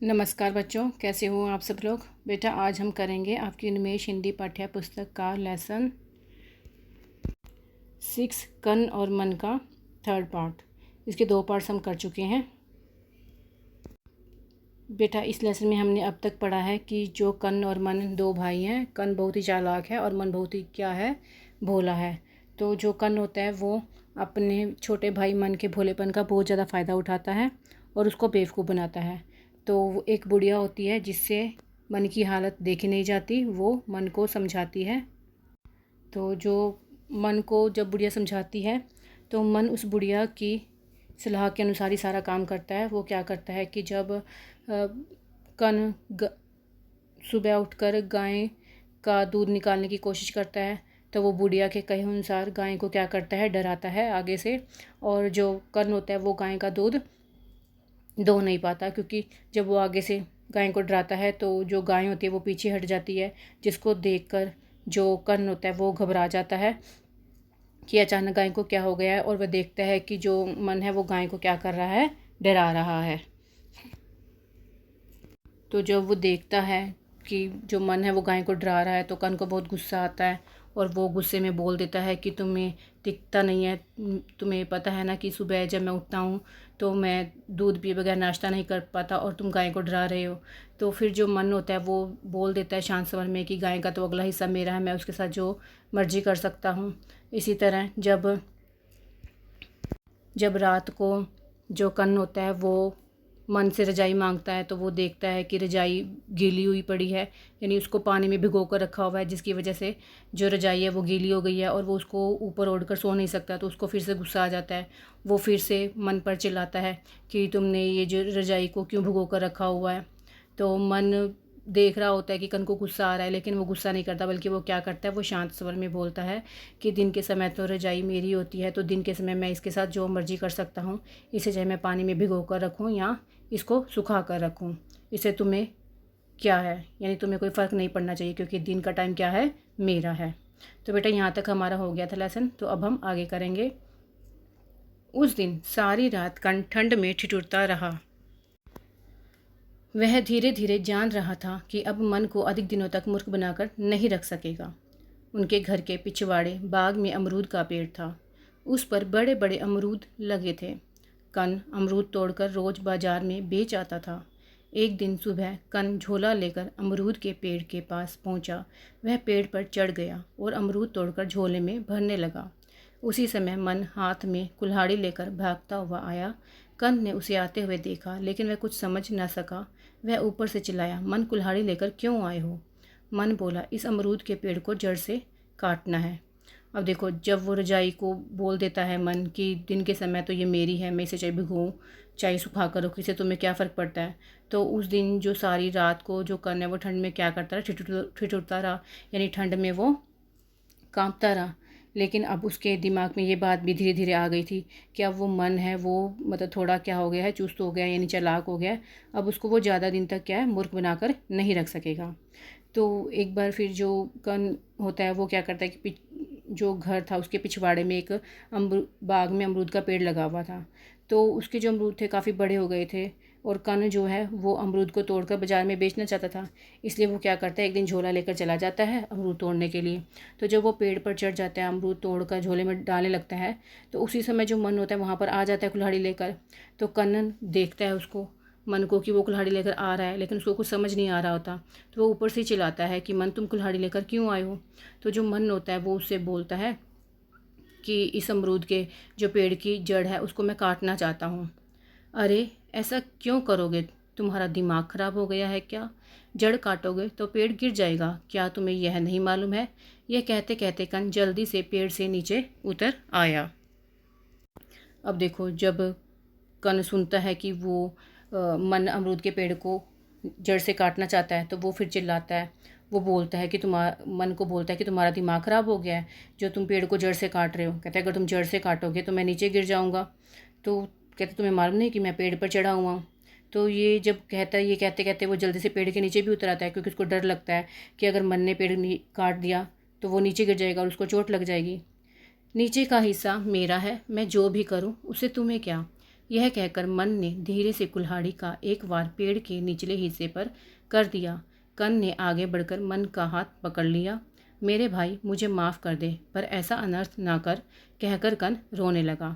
नमस्कार बच्चों, कैसे हो आप सब लोग। बेटा आज हम करेंगे आपकी उन्मेष हिंदी पाठ्य पुस्तक का लेसन 6 कन और मन का थर्ड पार्ट। इसके 2 पार्ट्स हम कर चुके हैं। बेटा इस लेसन में हमने अब तक पढ़ा है कि जो कन और मन 2 भाई हैं। कन बहुत ही चालाक है और मन बहुत ही क्या है, भोला है। तो जो कन होता है वो अपने छोटे भाई मन के भोलेपन का बहुत ज़्यादा फ़ायदा उठाता है और उसको बेवकूफ़ बनाता है। तो वो एक बुढ़िया होती है जिससे मन की हालत देखी नहीं जाती, वो मन को समझाती है। तो जो मन को जब बुढ़िया समझाती है तो मन उस बुढ़िया की सलाह के अनुसार ही सारा काम करता है। वो क्या करता है कि जब कन सुबह उठकर गाय का दूध निकालने की कोशिश करता है तो वो बुढ़िया के कहे अनुसार गाय को क्या करता है, डराता है आगे से। और जो कन होता है वो गाय का दूध दो नहीं पाता, क्योंकि जब वो आगे से गाय को डराता है तो जो गाय होती है वो पीछे हट जाती है, जिसको देखकर जो कर्ण होता है वो घबरा जाता है कि अचानक गाय को क्या हो गया है। और वह देखता है कि जो मन है वो गाय को क्या कर रहा है, डरा रहा है। तो जब वो देखता है कि जो मन है वो गाय को डरा रहा है तो कर्ण को बहुत गुस्सा आता है और वो गुस्से में बोल देता है कि तुम्हें दिखता नहीं है, तुम्हें पता है ना कि सुबह जब मैं उठता हूँ तो मैं दूध पिए बगैर नाश्ता नहीं कर पाता और तुम गाय को डरा रहे हो। तो फिर जो मन होता है वो बोल देता है शांत स्वर में कि गाय का तो अगला हिस्सा मेरा है, मैं उसके साथ जो मर्जी कर सकता हूँ। इसी तरह जब जब रात को जो कन्न होता है वो मन से रजाई मांगता है तो वो देखता है कि रजाई गीली हुई पड़ी है, यानी उसको पानी में भिगो कर रखा हुआ है, जिसकी वजह से जो रजाई है वो गीली हो गई है और वो उसको ऊपर ओढ़ कर सो नहीं सकता। तो उसको फिर से गुस्सा आ जाता है। वो फिर से मन पर चिल्लाता है कि तुमने ये जो रजाई को क्यों भिगो कर रखा हुआ है। तो मन देख रहा होता है कि कन को गुस्सा आ रहा है, लेकिन वो गुस्सा नहीं करता, बल्कि वो क्या करता है, वो शांत स्वर में बोलता है कि दिन के समय तो रजाई मेरी होती है, तो दिन के समय मैं इसके साथ जो मर्जी कर सकता हूँ। इसे चाहे मैं पानी में भिगो कर रखूँ या इसको सुखा कर रखूँ, इससे तुम्हें क्या है, यानी तुम्हें कोई फ़र्क नहीं पड़ना चाहिए, क्योंकि दिन का टाइम क्या है, मेरा है। तो बेटा यहाँ तक हमारा हो गया था लेसन। तो अब हम आगे करेंगे। उस दिन सारी रात कन ठंड में ठिठुरता रहा। वह धीरे धीरे जान रहा था कि अब मन को अधिक दिनों तक मूर्ख बनाकर नहीं रख सकेगा। उनके घर के पिछवाड़े बाग में अमरूद का पेड़ था। उस पर बड़े बड़े अमरूद लगे थे। कन अमरूद तोड़कर रोज बाजार में बेच आता था। एक दिन सुबह कन झोला लेकर अमरूद के पेड़ के पास पहुंचा। वह पेड़ पर चढ़ गया और अमरूद तोड़कर झोले में भरने लगा। उसी समय मन हाथ में कुल्हाड़ी लेकर भागता हुआ आया। कंद ने उसे आते हुए देखा, लेकिन वह कुछ समझ न सका। वह ऊपर से चिल्लाया, मन कुल्हाड़ी लेकर क्यों आए हो। मन बोला, इस अमरूद के पेड़ को जड़ से काटना है। अब देखो, जब वो रजाई को बोल देता है मन कि दिन के समय तो ये मेरी है, मैं इसे चाहे भिगोऊँ चाहे सुखा कर रखूँ, इससे तुम्हें क्या फ़र्क पड़ता है। तो उस दिन जो सारी रात को जो कर्ण है वो ठंड में क्या करता रहा, ठिठुरता रहा, यानी ठंड में वो कांपता रहा। लेकिन अब उसके दिमाग में ये बात भी धीरे धीरे आ गई थी कि अब वो मन है वो मतलब थोड़ा क्या हो गया है, चुस्त हो गया, यानी चालाक हो गया है। अब उसको वो ज़्यादा दिन तक क्या है, मूर्ख बनाकर नहीं रख सकेगा। तो एक बार फिर जो कन होता है वो क्या करता है कि जो घर था उसके पिछवाड़े में एक बाग में अमरूद का पेड़ लगा हुआ था। तो उसके जो अमरूद थे काफ़ी बड़े हो गए थे और कन जो है वो अमरूद को तोड़कर बाज़ार में बेचना चाहता था। इसलिए वो क्या करता है, एक दिन झोला लेकर चला जाता है अमरूद तोड़ने के लिए। तो जब वो पेड़ पर चढ़ जाता है, अमरूद तोड़कर झोले में डालने लगता है, तो उसी समय जो मन होता है वहाँ पर आ जाता है कुल्हाड़ी लेकर। तो कन्न देखता है उसको, मन को, कि वो कुल्हाड़ी लेकर आ रहा है, लेकिन उसको कुछ समझ नहीं आ रहा होता। तो वो ऊपर से ही चिल्लाता है कि मन तुम कुल्हाड़ी लेकर क्यों आए हो। तो जो मन होता है वो उससे बोलता है कि इस अमरूद के जो पेड़ की जड़ है उसको मैं काटना चाहता हूँ। अरे ऐसा क्यों करोगे, तुम्हारा दिमाग खराब हो गया है क्या। जड़ काटोगे तो पेड़ गिर जाएगा, क्या तुम्हें यह नहीं मालूम है। यह कहते कहते कन जल्दी से पेड़ से नीचे उतर आया। अब देखो, जब कन सुनता है कि वो मन अमरूद के पेड़ को जड़ से काटना चाहता है तो वो फिर चिल्लाता है। वो बोलता है कि मन को बोलता है कि तुम्हारा दिमाग ख़राब हो गया है जो तुम पेड़ को जड़ से काट रहे हो। कहता है अगर तुम जड़ से काटोगे तो मैं नीचे गिर जाऊँगा। तो कहते तुम्हें मालूम नहीं कि मैं पेड़ पर चढ़ा हुआ हूँ। तो ये जब कहता है, ये कहते कहते वो जल्दी से पेड़ के नीचे भी उतर आता है, क्योंकि उसको डर लगता है कि अगर मन ने पेड़ काट दिया तो वो नीचे गिर जाएगा और उसको चोट लग जाएगी। नीचे का हिस्सा मेरा है, मैं जो भी करूं उससे तुम्हें क्या। यह कहकर मन ने धीरे से कुल्हाड़ी का एक वार पेड़ के निचले हिस्से पर कर दिया। कन ने आगे बढ़कर मन का हाथ पकड़ लिया। मेरे भाई, मुझे माफ़ कर दे, पर ऐसा अनर्थ ना कर, कहकर कन रोने लगा।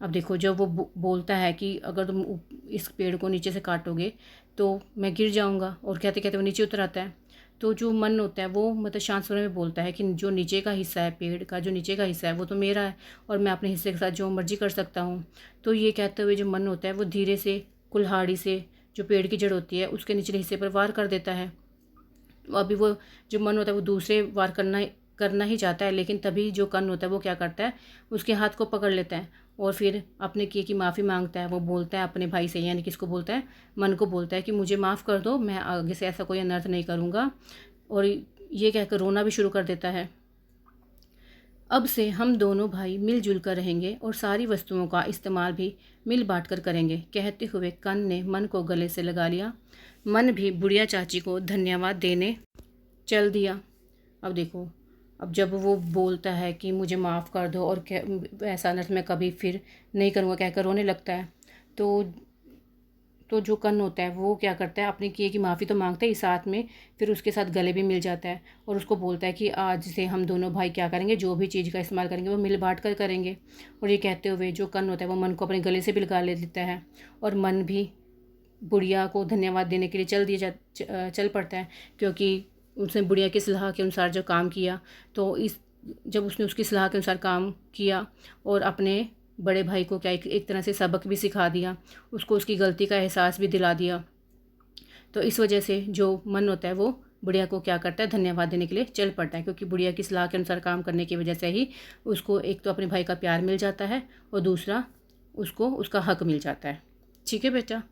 अब देखो, जब वो बोलता है कि अगर तुम इस पेड़ को नीचे से काटोगे तो मैं गिर जाऊंगा, और कहते कहते वो नीचे उतर आता है। तो जो मन होता है वो मतलब शांत स्वर में बोलता है कि जो नीचे का हिस्सा है, पेड़ का जो नीचे का हिस्सा है वो तो मेरा है, और मैं अपने हिस्से के साथ जो मर्जी कर सकता हूँ। तो ये कहते हुए जो मन होता है वो धीरे से कुल्हाड़ी से जो पेड़ की जड़ होती है उसके निचले हिस्से पर वार कर देता है। अभी वो जो मन होता है वो दूसरे वार करना ही चाहता है, लेकिन तभी जो कन होता है वो क्या करता है, उसके हाथ को पकड़ लेता है और फिर अपने किए की माफ़ी मांगता है। वो बोलता है अपने भाई से, यानी किसको बोलता है, मन को बोलता है कि मुझे माफ़ कर दो, मैं आगे से ऐसा कोई अनर्थ नहीं करूँगा। और ये कहकर रोना भी शुरू कर देता है। अब से हम दोनों भाई मिलजुल कर रहेंगे और सारी वस्तुओं का इस्तेमाल भी मिल बांट कर करेंगे, कहते हुए कन ने मन को गले से लगा लिया। मन भी बुढ़िया चाची को धन्यवाद देने चल दिया। अब देखो, अब जब वो बोलता है कि मुझे माफ़ कर दो और ऐसा अनर्थ मैं कभी फिर नहीं करूँगा कहकर रोने लगता है, तो जो कन होता है वो क्या करता है, अपने किए की माफ़ी तो मांगता है ही, साथ में फिर उसके साथ गले भी मिल जाता है और उसको बोलता है कि आज से हम दोनों भाई क्या करेंगे, जो भी चीज़ का इस्तेमाल करेंगे वो मिल बांट कर करेंगे। और ये कहते हुए जो कन होता है वो मन को अपने गले से भी लगा लेता है और मन भी बुढ़िया को धन्यवाद देने के लिए चल पड़ता है, क्योंकि उसने बुढ़िया की सलाह के अनुसार जो काम किया, तो जब उसने उसकी सलाह के अनुसार काम किया और अपने बड़े भाई को क्या एक तरह से सबक भी सिखा दिया, उसको उसकी गलती का एहसास भी दिला दिया। तो इस वजह से जो मन होता है वो बुढ़िया को क्या करता है, धन्यवाद देने के लिए चल पड़ता है, क्योंकि बुढ़िया की सलाह के अनुसार काम करने की वजह से ही उसको एक तो अपने भाई का प्यार मिल जाता है और दूसरा उसको उसका हक मिल जाता है। ठीक है बेटा,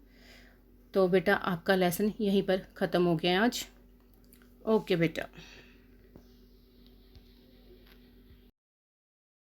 तो बेटा आपका लेसन यहीं पर ख़त्म हो गया आज। ओके बेटा।